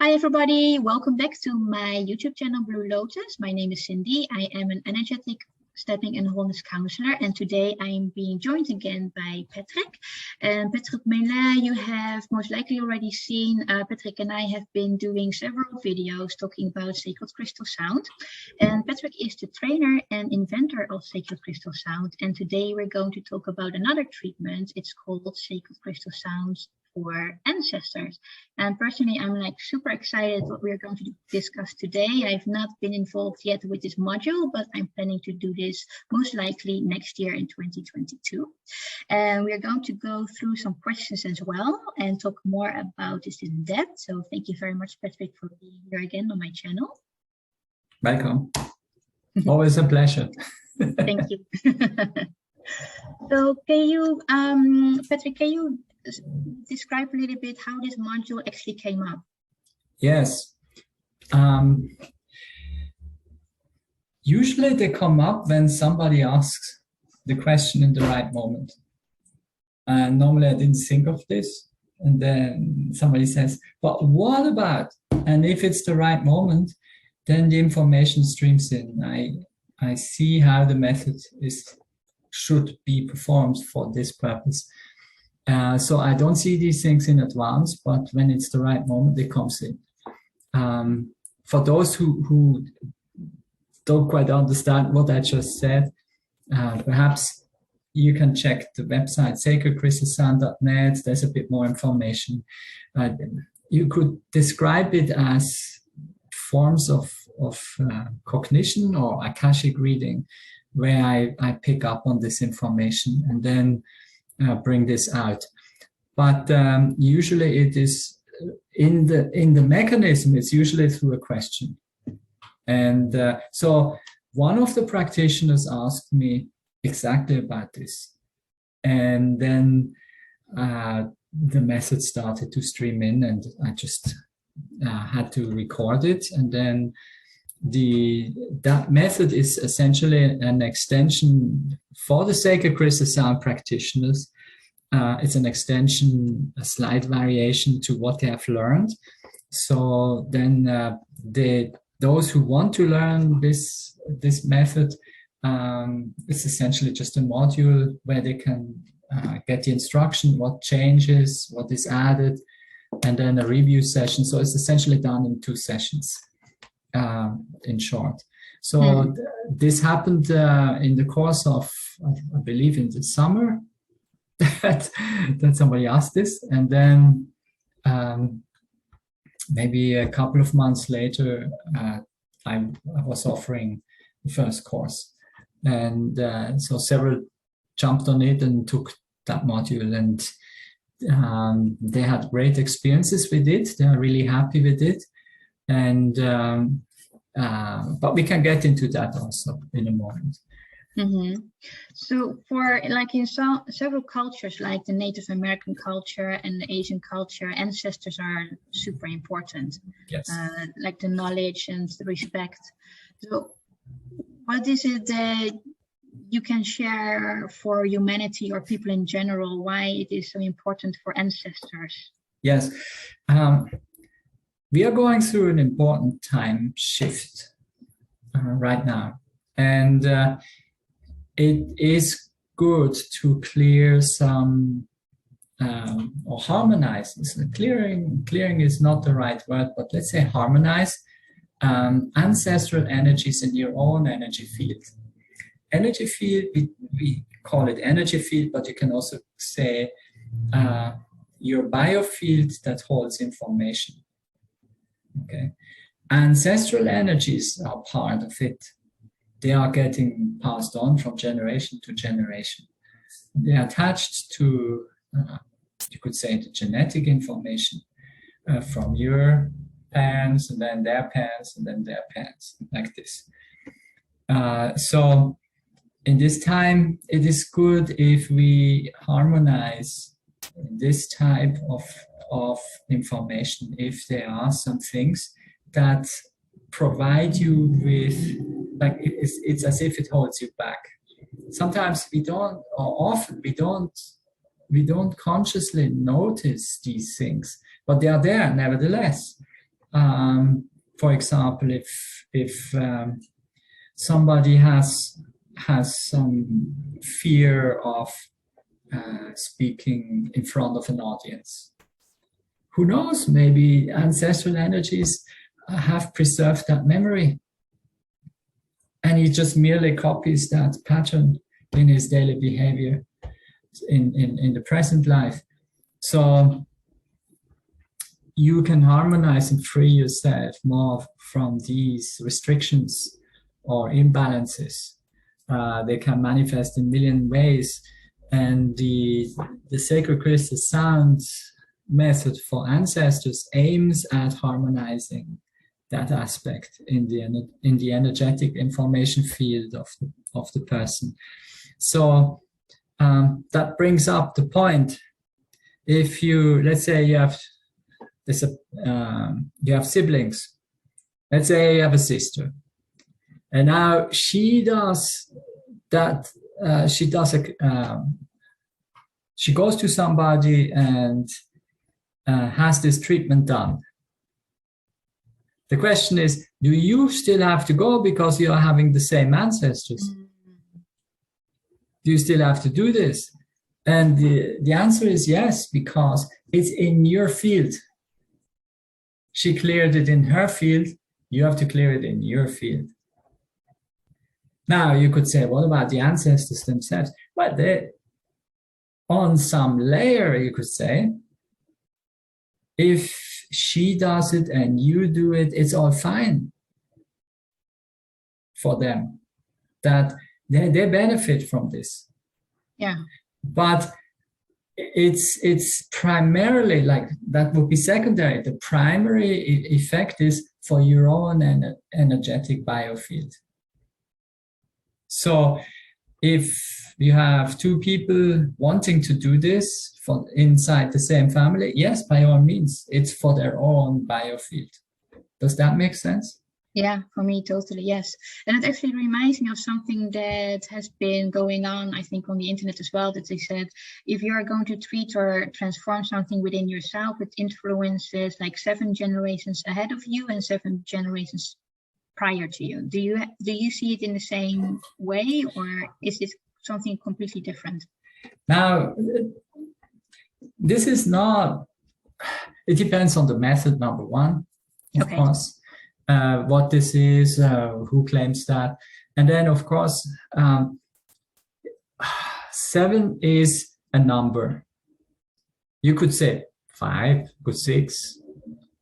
Hi everybody, welcome back to my YouTube channel Blue Lotus. My name is Cindy. I am an energetic stepping and wholeness counselor, and today I am being joined again by Patrick. And Patrick Moulin, you have most likely already seen. Patrick and I have been doing several videos talking about sacred crystal sound. And Patrick is the trainer and inventor of sacred crystal sound. And today we're going to talk about another treatment. It's called sacred crystal sounds for ancestors. And personally, I'm like super excited what we're going to discuss today. I've not been involved yet with this module, but I'm planning to do this most likely next year in 2022. And we're going to go through some questions as well and talk more about this in depth. So thank you very much, Patrick, for being here again on my channel. Welcome. Always a pleasure. Thank you. So can you, Patrick, can you describe a little bit how this module actually came up? Yes. Usually they come up when somebody asks the question in the right moment. And normally I didn't think of this. And then somebody says, but what about? And if it's the right moment, then the information streams in. I see how the method should be performed for this purpose. So I don't see these things in advance, but when it's the right moment, it comes in. For those who don't quite understand what I just said, perhaps you can check the website sacredcrystalsound.net. There's a bit more information. You could describe it as forms of cognition or Akashic reading, where I pick up on this information and then bring this out. But usually it is in the mechanism, it's usually through a question. And so one of the practitioners asked me exactly about this. And then the method started to stream in, and I just had to record it. And then that method is essentially an extension for the sacred crystal sound practitioners. It's an extension, a slight variation to what they have learned. So then those who want to learn this method, it's essentially just a module where they can get the instruction, what changes, what is added, and then a review session. So it's essentially done in 2 sessions. In short. So this happened in the course of, I believe, in the summer that somebody asked this, and then maybe a couple of months later I was offering the first course, and so several jumped on it and took that module, and they had great experiences with it. They are really happy with it. And but we can get into that also in a moment. Mm-hmm. So for like in several cultures, like the Native American culture and the Asian culture, ancestors are super important. Yes. Like the knowledge and the respect. So what is it that you can share for humanity or people in general, why it is so important for ancestors? Yes. We are going through an important time shift right now, and it is good to clear some or harmonize. Clearing is not the right word, but let's say harmonize ancestral energies in your own energy field. Energy field, we call it energy field, but you can also say your biofield that holds information. Okay, ancestral energies are part of it. They are getting passed on from generation to generation. They are attached to, you could say, the genetic information from your parents, and then their parents, and then their parents, like this. So in this time, it is good if we harmonize this type of information, if there are some things that provide you with, like it's as if it holds you back. Sometimes we don't, or often we don't consciously notice these things, but they are there nevertheless. For example, if somebody has some fear of speaking in front of an audience, who knows, maybe ancestral energies have preserved that memory, and he just merely copies that pattern in his daily behavior in the present life. So you can harmonize and free yourself more from these restrictions or imbalances. They can manifest in a million ways. And the sacred crystal sound method for ancestors aims at harmonizing that aspect in the energetic information field of the person. So that brings up the point. If you, let's say you have siblings. Let's say you have a sister, and now she does that. She goes to somebody and has this treatment done. The question is, do you still have to go because you are having the same ancestors? Do you still have to do this? And the answer is yes, because it's in your field. She cleared it in her field, you have to clear it in your field. Now you could say, what about the ancestors themselves? Well, they, on some layer, you could say, if she does it and you do it, it's all fine for them. That they benefit from this. Yeah. But it's primarily, like, that would be secondary. The primary effect is for your own energetic biofield. So if you have two people wanting to do this for inside the same family, yes, by all means, it's for their own biofield. Does that make sense? Yeah, for me, totally, yes. And it actually reminds me of something that has been going on, I think, on the internet as well, that they said, if you are going to treat or transform something within yourself, it influences like 7 generations ahead of you and 7 generations prior to you. Do you see it in the same way, or is it something completely different? Now, this is not, it depends on the method, number one, of course. What this is, who claims that. And then, of course, 7 is a number. You could say 5, could 6.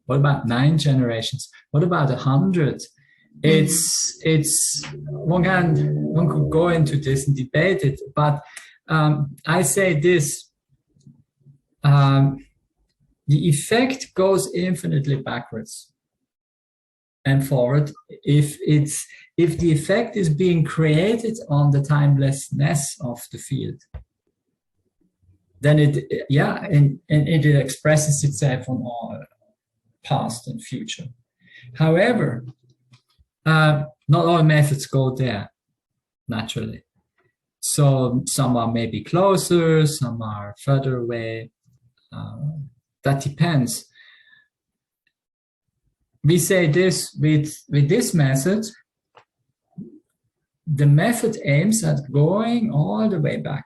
What about 9 generations? What about 100? It's one could go into this and debate it, but I say this, the effect goes infinitely backwards and forward if the effect is being created on the timelessness of the field. Then it expresses itself on all past and future. However, not all methods go there naturally. So some are maybe closer, some are further away. That depends. We say this with this method, the method aims at going all the way back.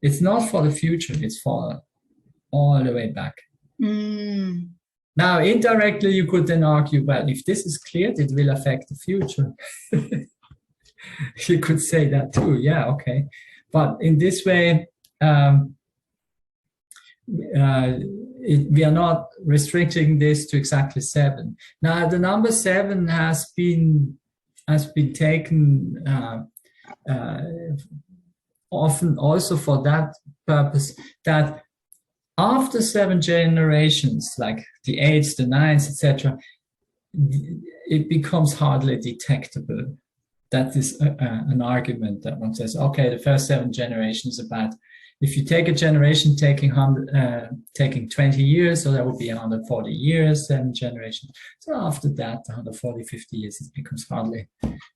It's not for the future, it's for all the way back. Now, indirectly, you could then argue, well, if this is cleared, it will affect the future. You could say that too, yeah, okay. But in this way, we are not restricting this to exactly 7. Now, the number 7 has been taken often also for that purpose, that after 7 generations, like the 8s, the 9s, etc., it becomes hardly detectable. That is an argument that one says, okay, the first 7 generations are bad. If you take a generation taking 20 years, so that would be 140 years, 7 generations. So after that, 140, 50 years, it becomes hardly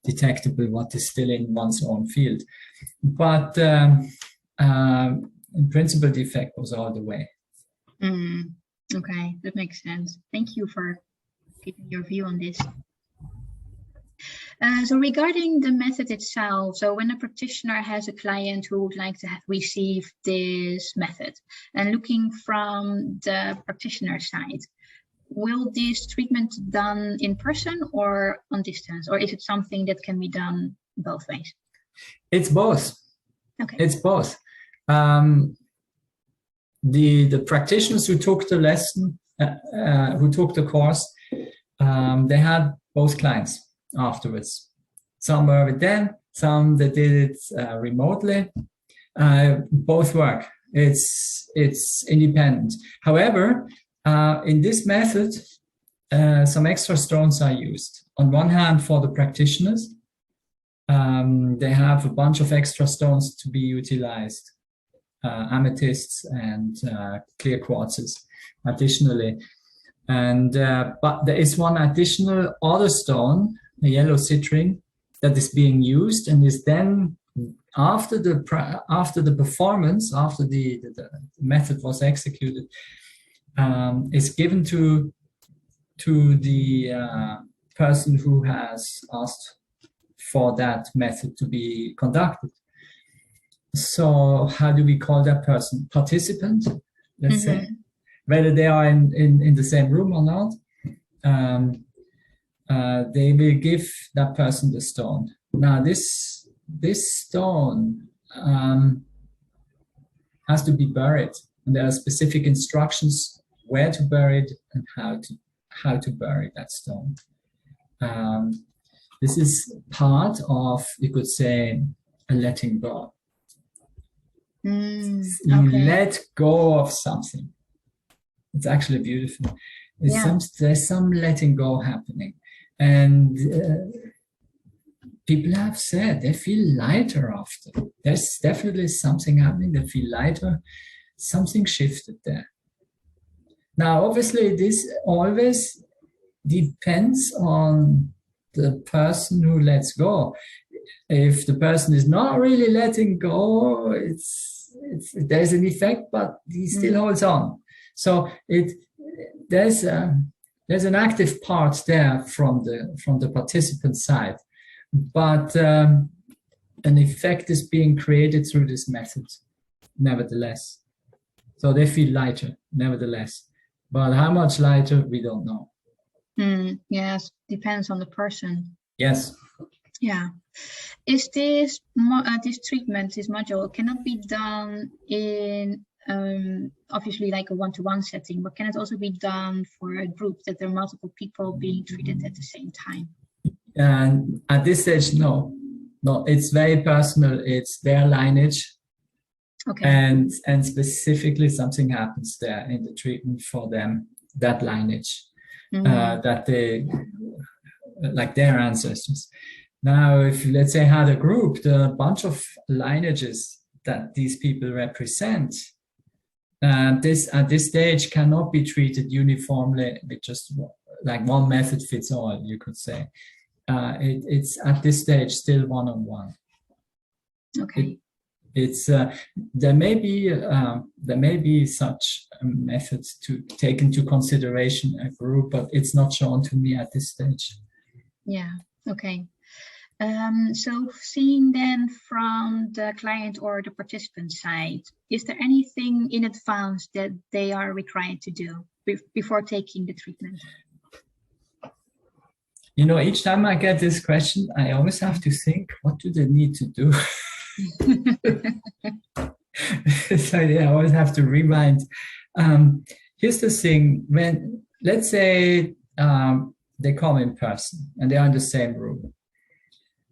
detectable what is still in one's own field. But in principle, the effect goes all the way. Okay, that makes sense. Thank you for giving your view on this. So regarding the method itself, so when a practitioner has a client who would like to receive this method, and looking from the practitioner side, will this treatment done in person or on distance, or is it something that can be done both ways? It's both. Okay. It's both. The practitioners who took the lesson, who took the course, they had both clients afterwards. Some were with them, some that did it remotely. Both work. It's independent. However, in this method, some extra stones are used. On one hand, for the practitioners, they have a bunch of extra stones to be utilized, amethysts and clear quartzes additionally. And but there is one additional other stone, a yellow citrine, that is being used and is then after the performance, after the method was executed, is given to the person who has asked for that method to be conducted. So how do we call that person? Participant, let's say, whether they are in the same room or not. They will give that person the stone. Now this stone has to be buried, and there are specific instructions where to bury it and how to bury that stone. This is part of, you could say, a letting go. You let go of something. It's actually beautiful. There's some letting go happening, and people have said they feel lighter after. There's definitely something happening. They feel lighter. Something shifted there. Now, obviously, this always depends on the person who lets go. If the person is not really letting go, there's an effect, but he still holds on. So there's an active part there from the participant side, but an effect is being created through this method, nevertheless. So they feel lighter, nevertheless. But how much lighter, we don't know. Yes, depends on the person. Yes. Yeah. Is this treatment, this module, cannot be done in obviously like a one-to-one setting, but can it also be done for a group, that there are multiple people being treated at the same time? And at this stage, no, it's very personal. It's their lineage. Okay. And specifically something happens there in the treatment for them, that lineage, that they, like their ancestors. Now, if let's say had a group, the bunch of lineages that these people represent, this at this stage cannot be treated uniformly with just like one method fits all, you could say. It's at this stage still one-on-one. Okay. There may be such a method to take into consideration a group, but it's not shown to me at this stage. Yeah. Okay. So seeing then from the client or the participant side, is there anything in advance that they are required to do before taking the treatment? You know, each time I get this question, I always have to think, what do they need to do? So yeah, I always have to rewind. Here's the thing, when, let's say they come in person and they're in the same room.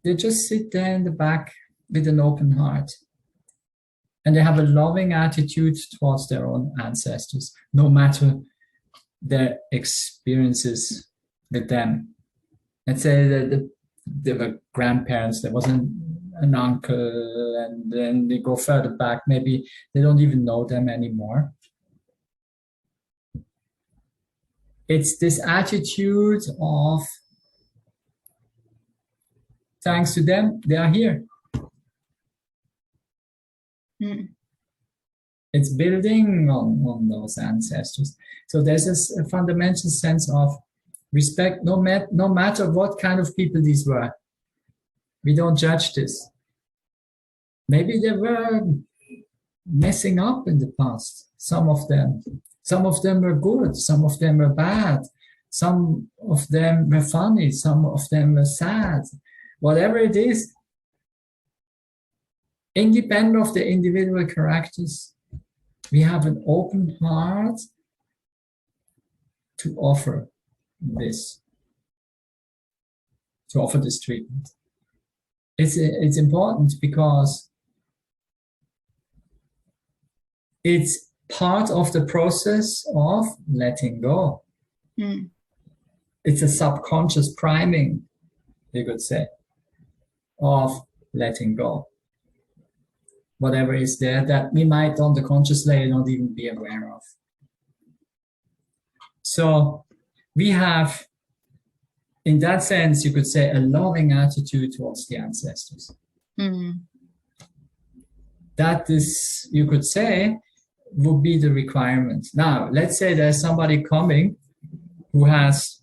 They just sit there in the back with an open heart. And they have a loving attitude towards their own ancestors, no matter their experiences with them. Let's say that they were grandparents, there was an uncle, and then they go further back, maybe they don't even know them anymore. It's this attitude of, thanks to them, they are here. It's building on those ancestors. So there's a fundamental sense of respect, no matter what kind of people these were. We don't judge this. Maybe they were messing up in the past, some of them. Some of them were good, some of them were bad, some of them were funny, some of them were sad. Whatever it is, independent of the individual characters, we have an open heart to offer this treatment. It's important because it's part of the process of letting go. Mm. It's a subconscious priming, you could say, of letting go. Whatever is there that we might on the conscious layer not even be aware of. So we have, in that sense, you could say, a loving attitude towards the ancestors. Mm. That is, you could say, would be the requirement. Now, let's say there's somebody coming who has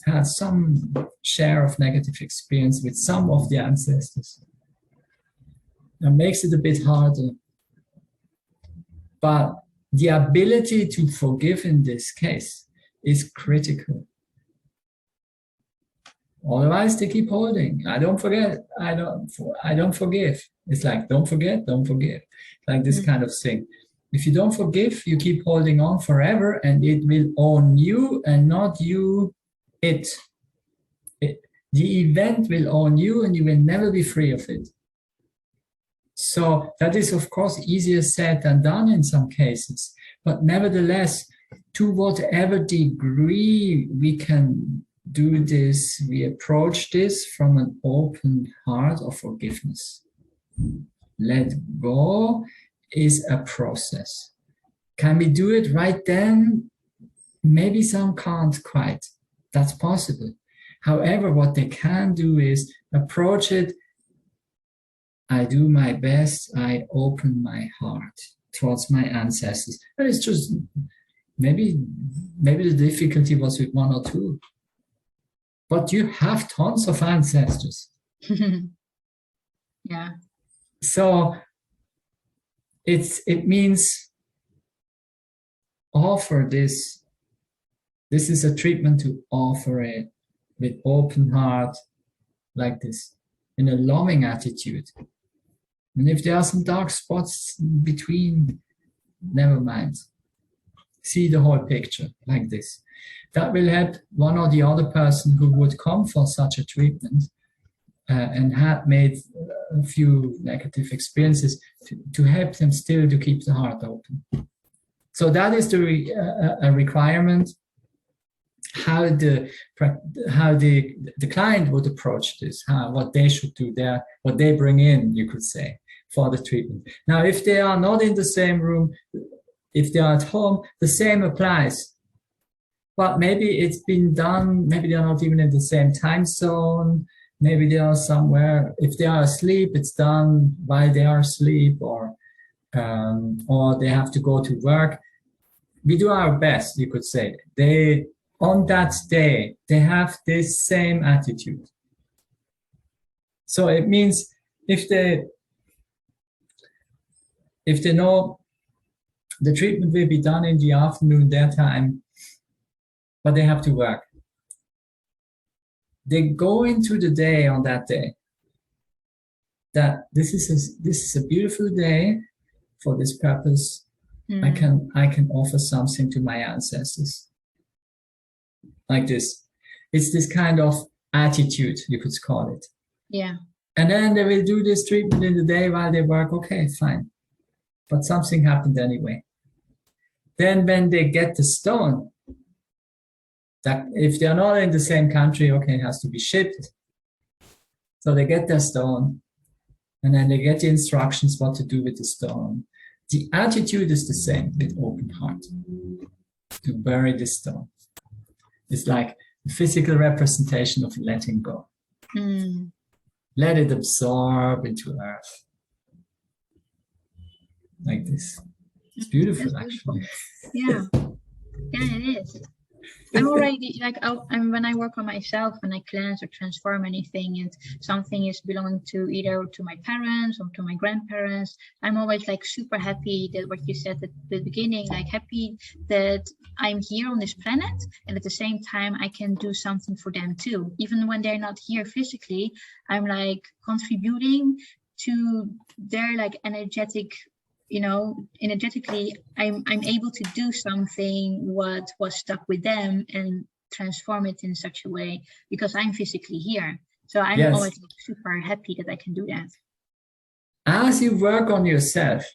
had some share of negative experience with some of the ancestors. That makes it a bit harder. But the ability to forgive in this case is critical. Otherwise, they keep holding. I don't forget. I don't forgive. It's like, don't forget, don't forgive. Like this kind of thing. If you don't forgive, you keep holding on forever and it will own you and not you it. The event will own you and you will never be free of it. So that is, of course, easier said than done in some cases. But nevertheless, to whatever degree we can do this, we approach this from an open heart of forgiveness. Let go is a process. Can we do it right then? Maybe some can't quite. That's possible. However, what they can do is approach it. I do my best. I open my heart towards my ancestors. And it's just, maybe the difficulty was with one or two. But you have tons of ancestors. Yeah. So it means offer this. This is a treatment to offer it with open heart, like this, in a loving attitude. And if there are some dark spots between, never mind. See the whole picture like this. That will help one or the other person who would come for such a treatment and had made a few negative experiences to help them still to keep the heart open. So that is a requirement. How the client would approach this, what they should do there, what they bring in, you could say, for the treatment. Now, if they are not in the same room, if they are at home, the same applies. But maybe it's been done, maybe they are not even in the same time zone, maybe they are somewhere, if they are asleep, it's done while they are asleep, or they have to go to work. We do our best, you could say. On that day, they have this same attitude. So it means if they know the treatment will be done in the afternoon, their time, but they have to work, they go into the day on that day that this is a beautiful day for this purpose. I can offer something to my ancestors. Like this. It's this kind of attitude, you could call it. Yeah. And then they will do this treatment in the day while they work. Okay, fine. But something happened anyway. Then when they get the stone, that if they're not in the same country, okay, it has to be shipped. So they get their stone, and then they get the instructions what to do with the stone. The attitude is the same with open heart. To bury the stone. It's like a physical representation of letting go. Let it absorb into earth. like this. It's beautiful, That's beautiful. actually. Yeah, yeah, it is. I'm already like, when I work on myself, when I cleanse or transform anything, and something is belonging to either to my parents or to my grandparents, I'm always like super happy that what you said at the beginning, like happy that I'm here on this planet, and at the same time I can do something for them too. Even when they're not here physically, I'm like contributing to their like energetic, energetically, I'm able to do something what was stuck with them and transform it in such a way because I'm physically here. So I'm Yes. always super happy that I can do that. As you work on yourself,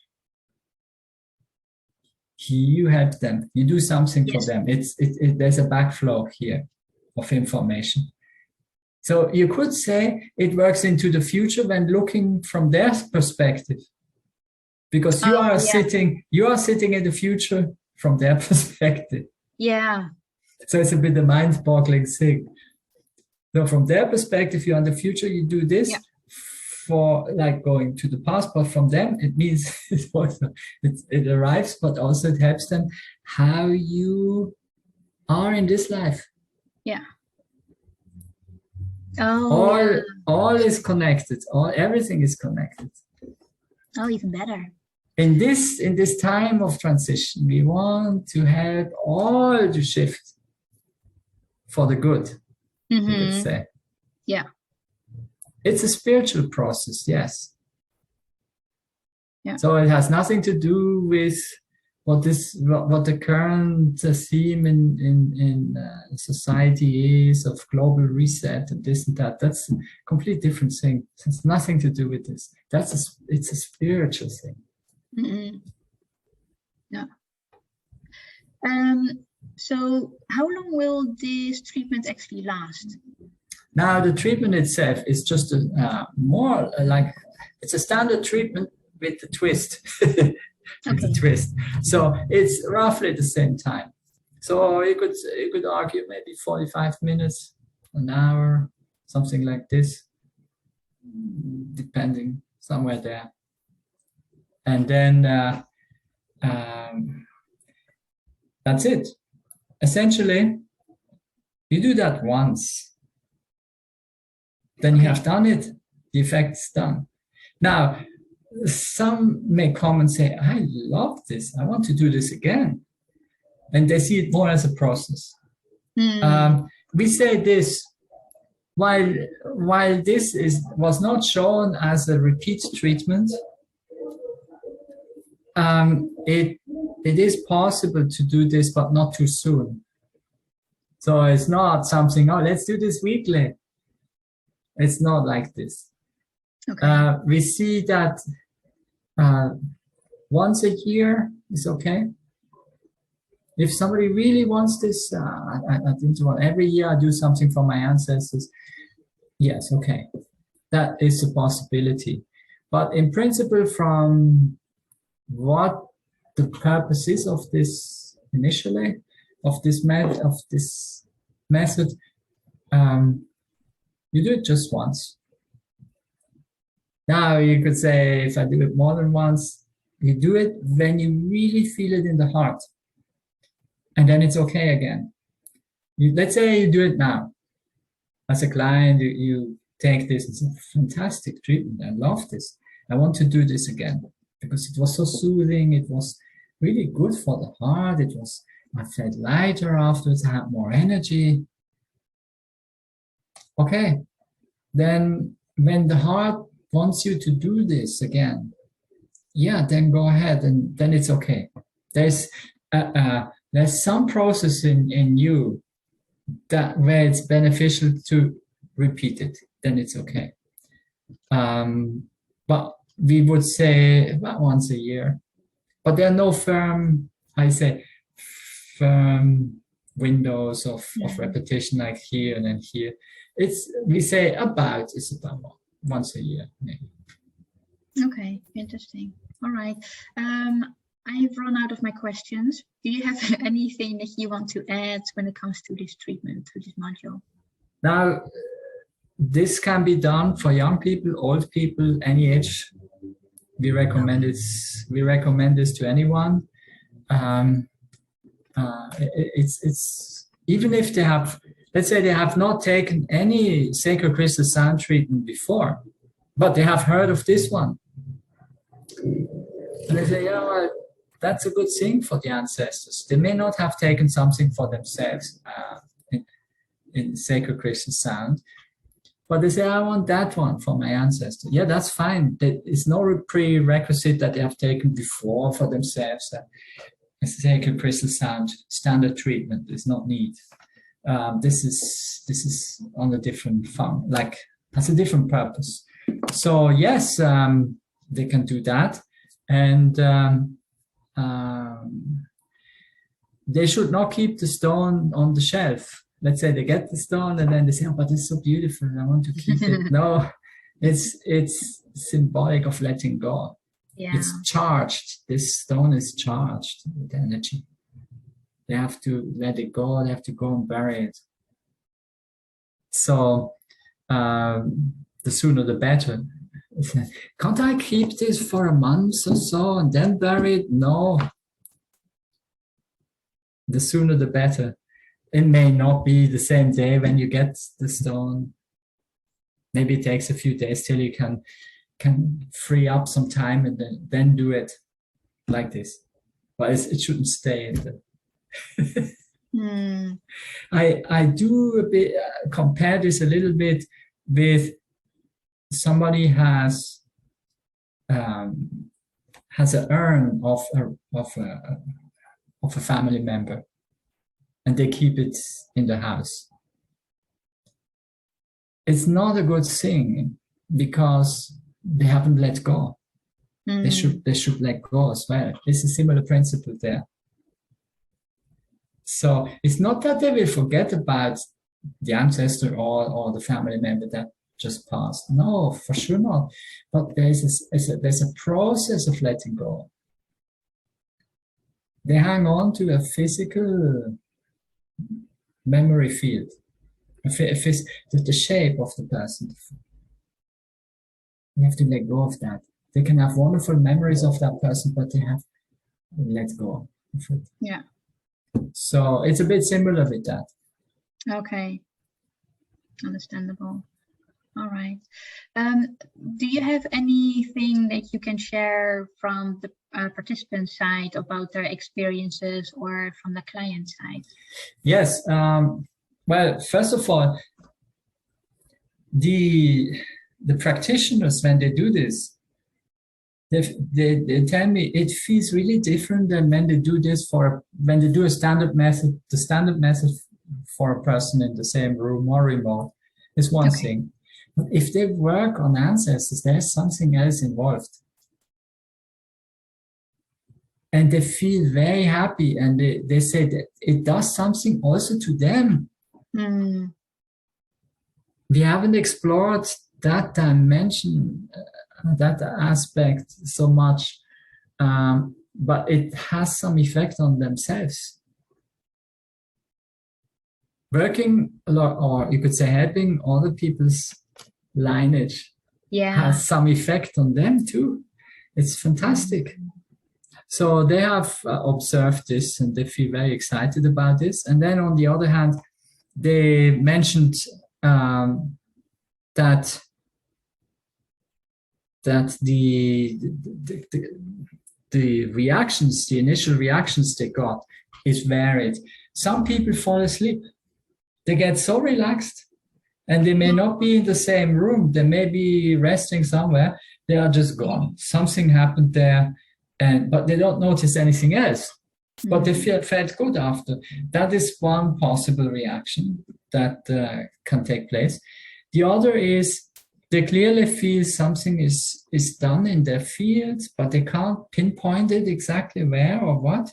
you help them. You do something for them. There's a backflow here of information. So you could say it works into the future when looking from their perspective. Because you are sitting in the future from their perspective. Yeah. So it's a bit a mind-boggling thing. So from their perspective, you're in the future, you do this for like going to the past, but from them, it means it arrives, but also it helps them how you are in this life. Yeah. All is connected. Everything is connected. Oh, even better. In this time of transition, we want to help all to shift for the good, you could say. Yeah. It's a spiritual process, yes. Yeah. So it has nothing to do with what the current theme in society is of global reset and this and that. That's a completely different thing. It's nothing to do with this. It's a spiritual thing. Yeah. So how long will this treatment actually last? Now the treatment itself is just more like it's a standard treatment with the twist. With the twist. So it's roughly the same time. So you could argue maybe 45 minutes, an hour, something like this, depending somewhere there. And then that's it. Essentially, you do that once. Then you have done it. The effect is done. Now, some may come and say, I love this. I want to do this again. And they see it more as a process. We say this, while this was not shown as a repeat treatment, it is possible to do this, but not too soon. So it's not something, let's do this weekly. It's not like this. Okay. We see that once a year is okay. If somebody really wants this, I didn't want every year I do something for my ancestors. Yes, okay. That is a possibility. But in principle, from what the purpose is of this initially, of this method, you do it just once. Now you could say, if I do it more than once, you do it when you really feel it in the heart. And then it's okay again. Let's say you do it now. As a client, you take this, it's a fantastic treatment. I love this. I want to do this again because it was so soothing. It was really good for the heart. I felt lighter afterwards. I had more energy. Okay. Then when the heart wants you to do this again, then go ahead and then it's okay. There's some process in you that where it's beneficial to repeat it, then it's okay. But we would say about once a year. But there are no firm windows of repetition like here and then here. We say about once a year, maybe. Okay, interesting. All right. I've run out of my questions. Do you have anything that you want to add when it comes to this treatment, to this module? Now, this can be done for young people, old people, any age. We recommend this. We recommend this to anyone. It's even if they have, let's say, they have not taken any sacred crystal sound treatment before, but they have heard of this one, and they say, yeah, well, that's a good thing for the ancestors. They may not have taken something for themselves in sacred crystal sound, but they say, I want that one for my ancestor. Yeah, that's fine. There is no prerequisite that they have taken before for themselves. A sacred crystal sound standard treatment is not needed. This is on a different farm, like has a different purpose. So yes, they can do that, and they should not keep the stone on the shelf. Let's say they get the stone and then they say, oh, but it's so beautiful, I want to keep it. No, it's symbolic of letting go. Yeah. It's charged. This stone is charged with energy. They have to let it go. They have to go and bury it. So the sooner the better. Can't I keep this for a month or so and then bury it? No. The sooner the better. It may not be the same day when you get the stone. Maybe it takes a few days till you can free up some time and then do it like this. But it shouldn't stay in the... I do a bit compare this a little bit with somebody has an urn of a family member, and they keep it in the house. It's not a good thing because they haven't let go. They should let go as well. It's a similar principle there. So it's not that they will forget about the ancestor or the family member that just passed. No, for sure not. But there's a process of letting go. They hang on to a physical memory field, the shape of the person. You have to let go of that. They can have wonderful memories of that person, but they have to let go of it. Yeah. So it's a bit similar with that. Okay. Understandable. All right. Do you have anything that you can share from the participant side about their experiences or from the client side? Yes. Well, first of all, the practitioners, when they do this, they tell me it feels really different than when they do this when they do a standard method. The standard method for a person in the same room or remote is one thing. But if they work on ancestors, there's something else involved. And they feel very happy, and they say that it does something also to them. We haven't explored that dimension, that aspect so much, but it has some effect on themselves. Working a lot, or you could say helping other people's lineage has some effect on them too. It's fantastic. So they have observed this and they feel very excited about this. And then on the other hand, they mentioned that the reactions, the initial reactions they got is varied. Some people fall asleep. They get so relaxed, and they may not be in the same room. They may be resting somewhere. They are just gone. Something happened there, but they don't notice anything else. But they felt good after. That is one possible reaction that can take place. The other is they clearly feel something is done in their field, but they can't pinpoint it exactly where or what.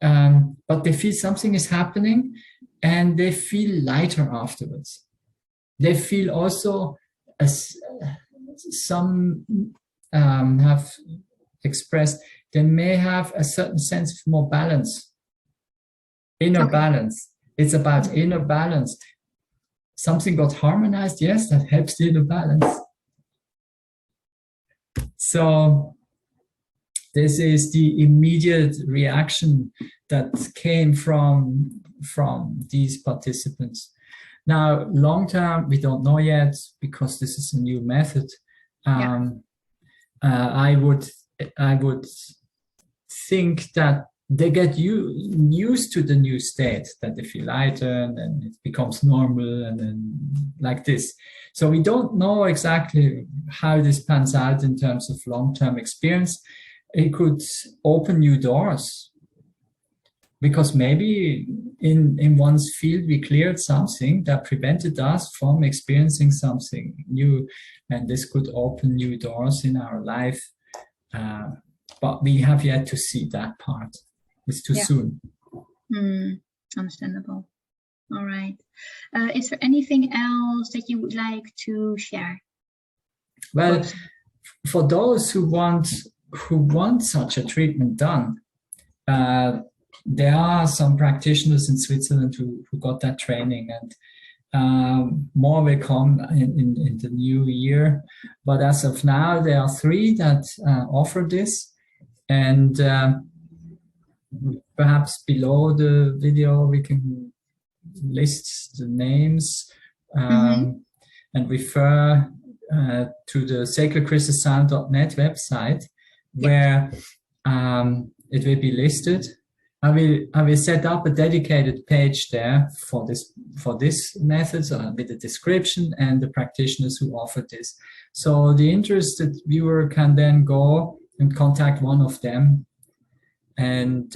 But they feel something is happening, and they feel lighter afterwards. They feel also, some have expressed, they may have a certain sense of more balance, inner balance. It's about inner balance. Something got harmonized, yes, that helps the inner balance. So This is the immediate reaction that came from these participants. Now, long term, we don't know yet because this is a new method. I would think that they get used to the new state, that they feel lighter and then it becomes normal and then like this. So we don't know exactly how this pans out in terms of long-term experience. It could open new doors because maybe in one's field we cleared something that prevented us from experiencing something new, and this could open new doors in our life. But we have yet to see that part. It's too soon. Understandable. All right. Is there anything else that you would like to share? Well, for those who want such a treatment done, there are some practitioners in Switzerland who got that training, and more will come in the new year. But as of now, there are 3 that offer this, and perhaps below the video we can list the names and refer to the sacredcrystalsound.net website, where it will be listed. I will set up a dedicated page there for this method with the description and the practitioners who offer this. So the interested viewer can then go and contact one of them and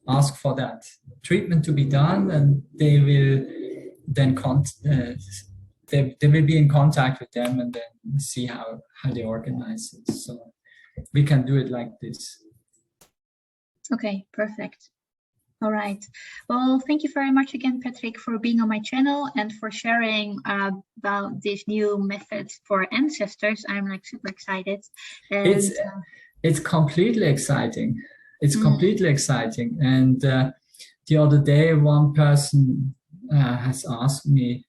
ask for that treatment to be done, and they will then they will be in contact with them and then see how they organize it. So we can do it like this. Okay, perfect. All right. Well, thank you very much again, Patrick, for being on my channel and for sharing about this new method for ancestors. I'm like super excited. And it's completely exciting. It's completely exciting. And the other day, one person has asked me,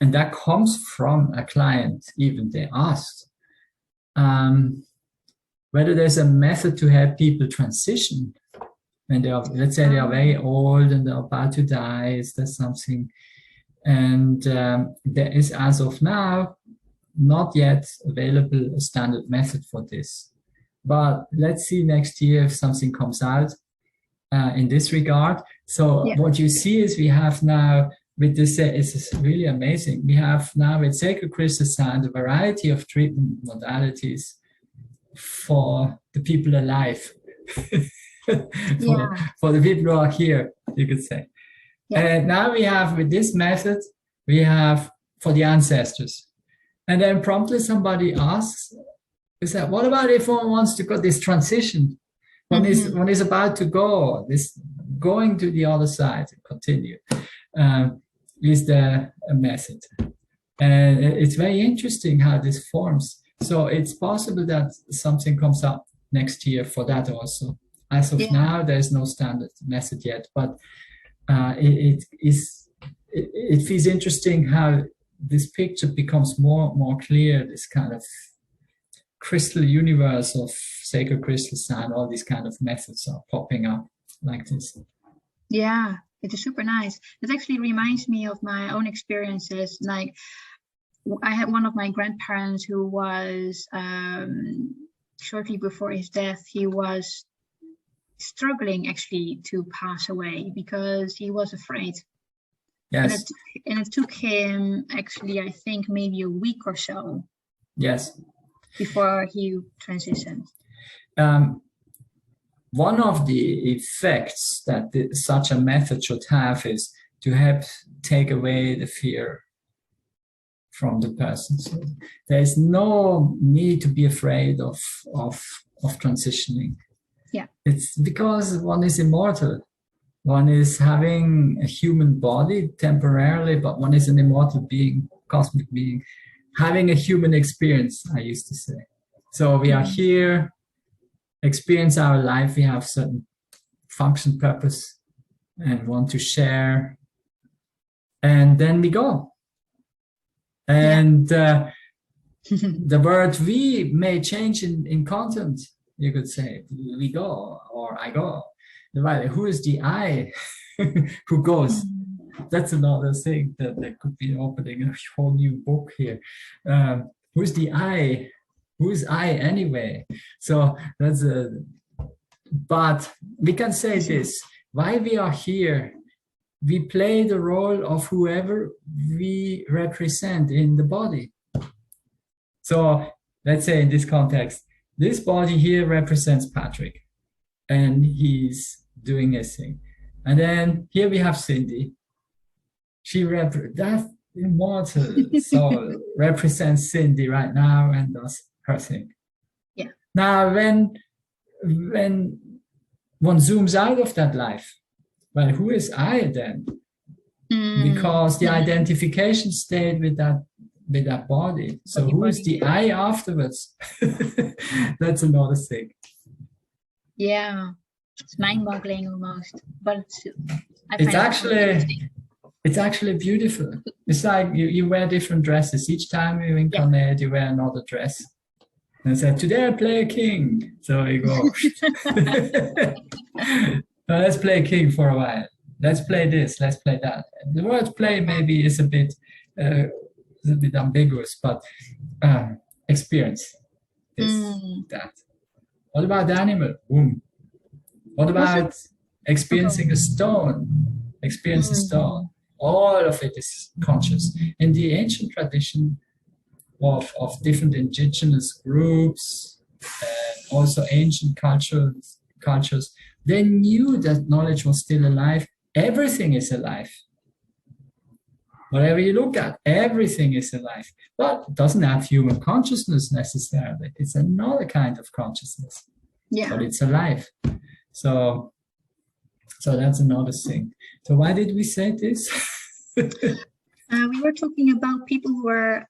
and that comes from a client, even they asked, whether there's a method to help people transition when they are, let's say they are very old and they're about to die. Is there something? And there is, as of now, not yet available a standard method for this. But let's see next year if something comes out in this regard. So what you see is we have now, with this, it's really amazing. We have now with Sacred Crystal Sound a variety of treatment modalities for the people alive, for the people who are here, you could say. And now we have, with this method, we have for the ancestors. And then promptly somebody asks, is that, what about if one wants to go this transition? One is about to go, this going to the other side, continue. Is there a method? And it's very interesting how this forms. So it's possible that something comes up next year for that also. As of now, there's no standard method yet, but it feels interesting how this picture becomes more clear, this kind of crystal universe of sacred crystal sound. All these kind of methods are popping up like this. Yeah, it is super nice. It actually reminds me of my own experiences. Like, I had one of my grandparents who was shortly before his death, he was struggling actually to pass away because he was afraid. Yes. And it took him actually, I think, maybe a week or so. Yes. Before he transitioned. One of the effects that such a method should have is to help take away the fear from the person. So there is no need to be afraid of transitioning. Yeah. It's because one is immortal. One is having a human body temporarily, but one is an immortal being, cosmic being, having a human experience, I used to say. So we are here, experience our life, we have certain function, purpose, and want to share. And then we go. And The word we may change in content. You could say we go or I go. Right? Who is the I who goes? That's another thing that could be opening a whole new book here. Who's the I? Who's I anyway? So that's a. But we can say this: why we are here, we play the role of whoever we represent in the body. So let's say in this context, this body here represents Patrick, and he's doing his thing. And then here we have Cindy. She that immortal soul represents Cindy right now and does her thing. Yeah. Now, when one zooms out of that life, well, who is I then? Because the identification stayed with that body. So who is the I afterwards? That's another thing. Yeah, it's mind-boggling almost, but it's actually beautiful. It's like you wear different dresses. Each time you incarnate, you wear another dress. And I said, today I play a king. So you go, let's play a king for a while. Let's play this, let's play that. The word play maybe is a bit ambiguous, but experience this, that. What about the animal? What about experiencing a stone? Experience a stone. All of it is conscious. In the ancient tradition of different indigenous groups and also ancient cultures, they knew that knowledge was still alive. Everything is alive. Whatever you look at, everything is alive. But it doesn't have human consciousness necessarily. It's another kind of consciousness. Yeah. But it's alive. So that's another thing. So why did we say this? We were talking about people who were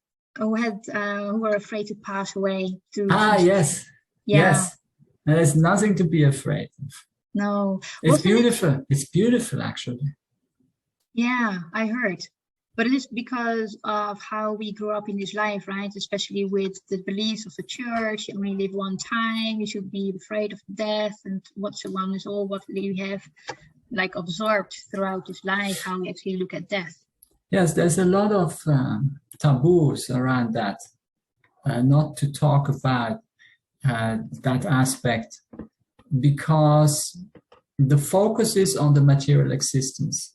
afraid to pass away. Yes. Yes. And there's nothing to be afraid of. No. It's beautiful. It's beautiful, actually. Yeah, I heard. But it is because of how we grew up in this life, right? Especially with the beliefs of the church. You only live one time. You should be afraid of death. And what's around is all what we have like absorbed throughout this life, how we actually look at death. Yes, there's a lot of taboos around that. Not to talk about that aspect, because the focus is on the material existence.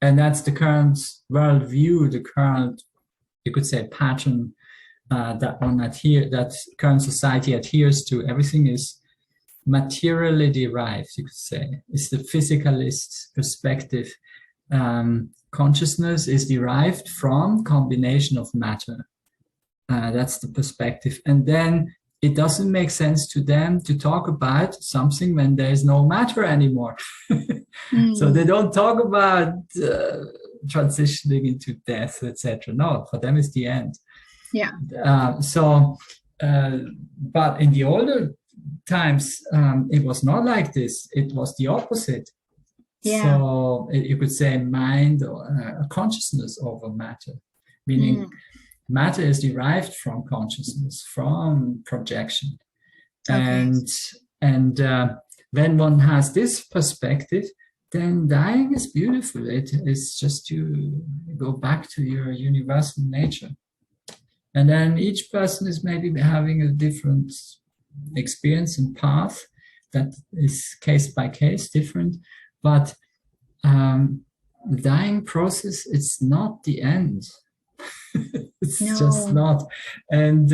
And that's the current worldview, the current, you could say, pattern that current society adheres to. Everything is materially derived, you could say. It's the physicalist perspective. Consciousness is derived from combination of matter. That's the perspective. And then it doesn't make sense to them to talk about something when there is no matter anymore. So they don't talk about transitioning into death, etc. No, for them it's the end. Yeah. But in the older times, it was not like this. It was the opposite. Yeah. So you could say mind or consciousness over matter, meaning matter is derived from consciousness, from projection. Okay. And when one has this perspective, then dying is beautiful. It is just to go back to your universal nature. And then each person is maybe having a different experience and path that is case by case different. But the dying process, it's not the end. It's just not. And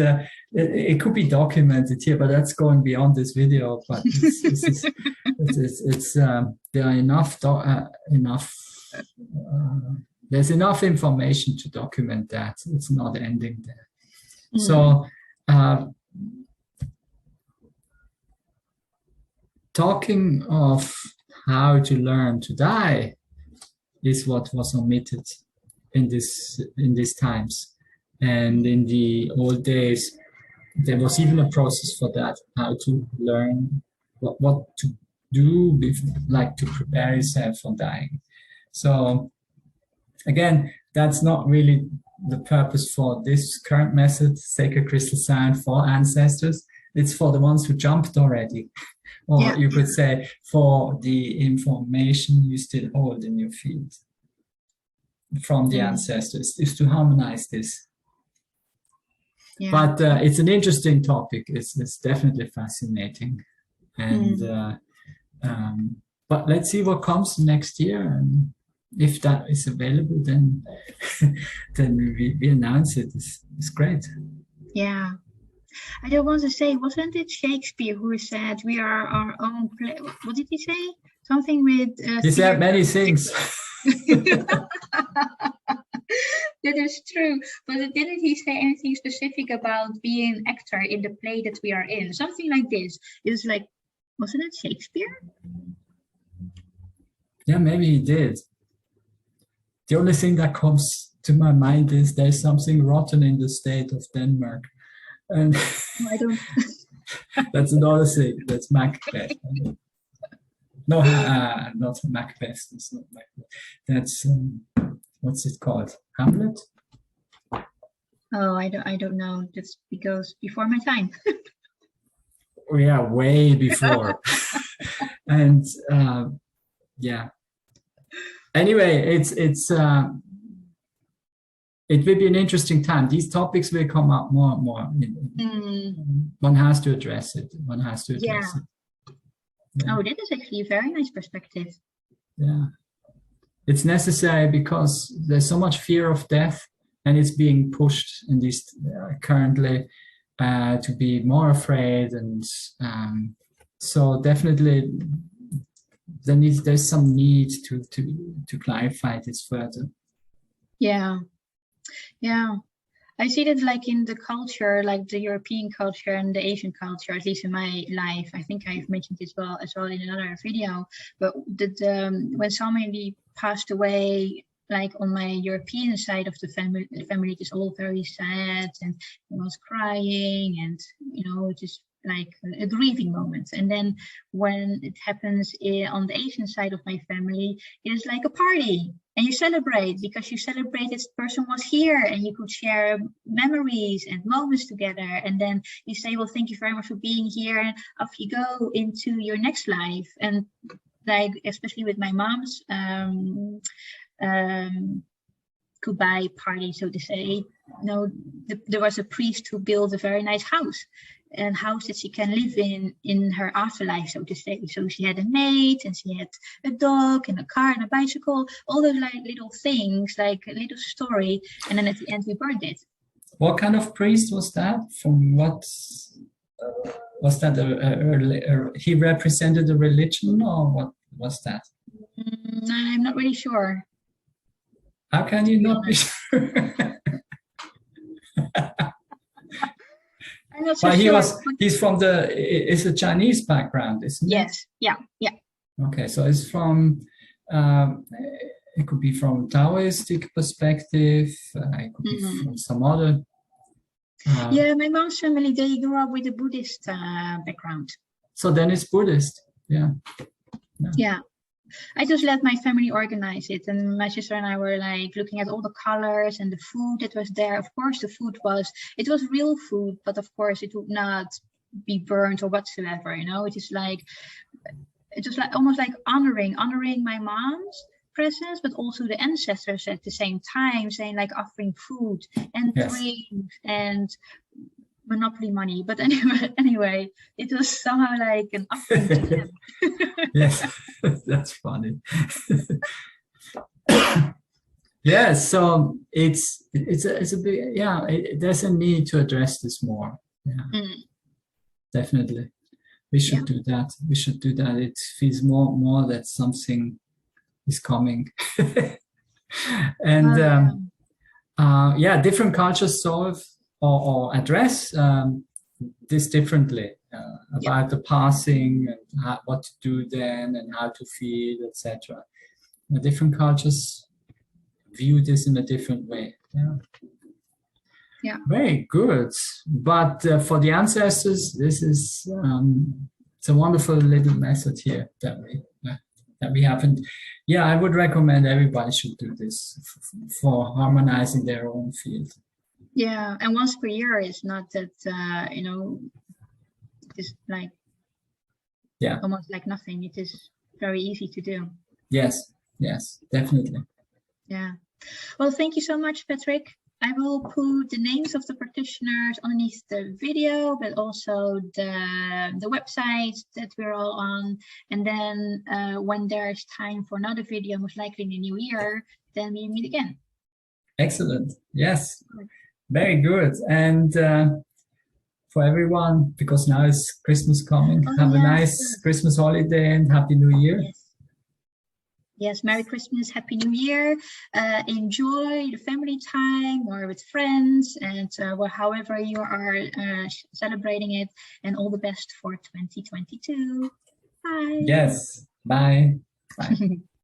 it could be documented here, but that's going beyond this video. But there are there's enough information to document that. It's not ending there. So talking of how to learn to die is what was omitted in these times. And in the old days, there was even a process for that, how to learn what to do, like to prepare yourself for dying. So again, that's not really the purpose for this current method, sacred crystal sound for ancestors. It's for the ones who jumped already. Or you could say for the information you still hold in your field from the ancestors, is to harmonize this. Yeah. But it's an interesting topic. It's definitely fascinating. And but let's see what comes next year. And if that is available, then then we announce it. It's great. Yeah. I don't want to say, wasn't it Shakespeare who said we are our own play? What did he say? Something with... he said many things. That is true. But didn't he say anything specific about being an actor in the play that we are in? Something like this. It's like, wasn't it Shakespeare? Yeah, maybe he did. The only thing that comes to my mind is there's something rotten in the state of Denmark. And I don't. That's another thing. That's Macbeth. No, not Macbeth. It's not Macbeth. That's what's it called? Hamlet. Oh, I don't know. That's because before my time. Oh, yeah, way before. And yeah. Anyway, it will be an interesting time. These topics will come up more and more. One has to address it. One has to address it. Yeah. Oh, that is actually a very nice perspective. Yeah. It's necessary because there's so much fear of death, and it's being pushed in this currently to be more afraid. And so definitely there's some need to clarify this further. Yeah. Yeah, I see that like in the culture, like the European culture and the Asian culture, at least in my life. I think I've mentioned this as well in another video. But when somebody passed away, like on my European side of the family it is all very sad, and everyone's crying, and just like a grieving moment. And then when it happens on the Asian side of my family, it is like a party. And you celebrate because you celebrate this person was here, and you could share memories and moments together. And then you say, well, thank you very much for being here. And off you go into your next life. And like, especially with my mom's goodbye party, so to say, there was a priest who built a very nice house. And house that she can live in her afterlife, so to say. So she had a maid, and she had a dog, and a car, and a bicycle, all those like little things, like a little story. And then at the end we burned it. What kind of priest was that? From what was that? He represented a religion, or what was that? I'm not really sure. How can you not be sure? But he's from it's a Chinese background, isn't it? Yes, yeah. Okay, so it's from, it could be from Taoistic perspective, it could be from some other. Yeah, my mom's family, they grew up with a Buddhist background. So then it's Buddhist, yeah. Yeah. I just let my family organize it, and my sister and I were like looking at all the colors and the food that was there. Of course, the food was real food, but of course it would not be burnt or whatsoever. It is like almost like honoring my mom's presence, but also the ancestors at the same time, saying like offering food and drinks and Monopoly money. But anyway, it was somehow like an offering to them. Yes, that's funny. Yeah, so it's a big, there's a need to address this more. Yeah, definitely. We should do that. We should do that. It feels more that something is coming. And different cultures solve or address this differently, about the passing and what to do then and how to feel, etc. Different cultures view this in a different way. Yeah. Very good. But for the ancestors, this is it's a wonderful little method here that we haven't. Yeah, I would recommend everybody should do this for harmonizing their own field. Yeah, and once per year is not that you know, it's like almost like nothing. It is very easy to do. Yes, definitely. Yeah. Well, thank you so much, Patrick. I will put the names of the practitioners underneath the video, but also the website that we're all on. And then when there's time for another video, most likely in the new year, then we meet again. Excellent. Yes. Very good. And for everyone, because now is Christmas coming, have a nice Christmas holiday and Happy New Year. Yes, Merry Christmas, Happy New Year. Enjoy the family time or with friends and however you are celebrating it, and all the best for 2022. Bye. Yes, bye. Bye.